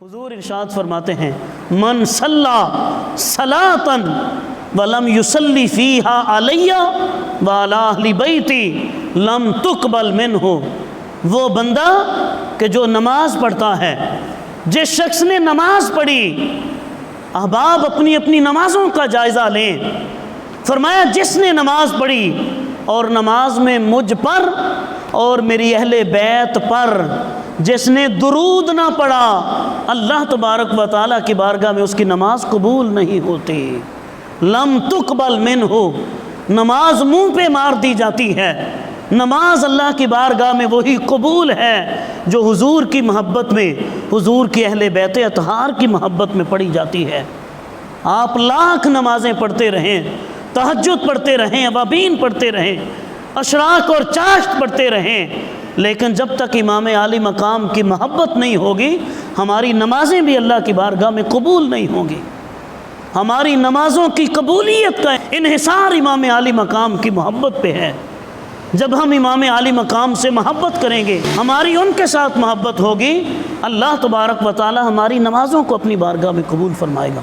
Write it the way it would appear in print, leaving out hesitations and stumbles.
حضور ارشاد فرماتے ہیں من صلی صلاۃً ولم یصلی فیہا علی وعلی اہل بیتی لم تقبل منہ، وہ بندہ کہ جو نماز پڑھتا ہے، جس شخص نے نماز پڑھی، احباب اپنی اپنی نمازوں کا جائزہ لیں، فرمایا جس نے نماز پڑھی اور نماز میں مجھ پر اور میری اہل بیت پر جس نے درود نہ پڑھا، اللہ تبارک و تعالیٰ کی بارگاہ میں اس کی نماز قبول نہیں ہوتی، لم تقبل منہ، نماز منہ پہ مار دی جاتی ہے۔ نماز اللہ کی بارگاہ میں وہی قبول ہے جو حضور کی محبت میں، حضور کی اہل بیت اطہار کی محبت میں پڑھی جاتی ہے۔ آپ لاکھ نمازیں پڑھتے رہیں، تہجد پڑھتے رہیں، اوابین پڑھتے رہیں، اشراق اور چاشت پڑھتے رہیں، لیکن جب تک امام عالی مقام کی محبت نہیں ہوگی، ہماری نمازیں بھی اللہ کی بارگاہ میں قبول نہیں ہوں گی۔ ہماری نمازوں کی قبولیت کا انحصار امام عالی مقام کی محبت پہ ہے۔ جب ہم امام عالی مقام سے محبت کریں گے، ہماری ان کے ساتھ محبت ہوگی، اللہ تبارک و تعالی ہماری نمازوں کو اپنی بارگاہ میں قبول فرمائے گا۔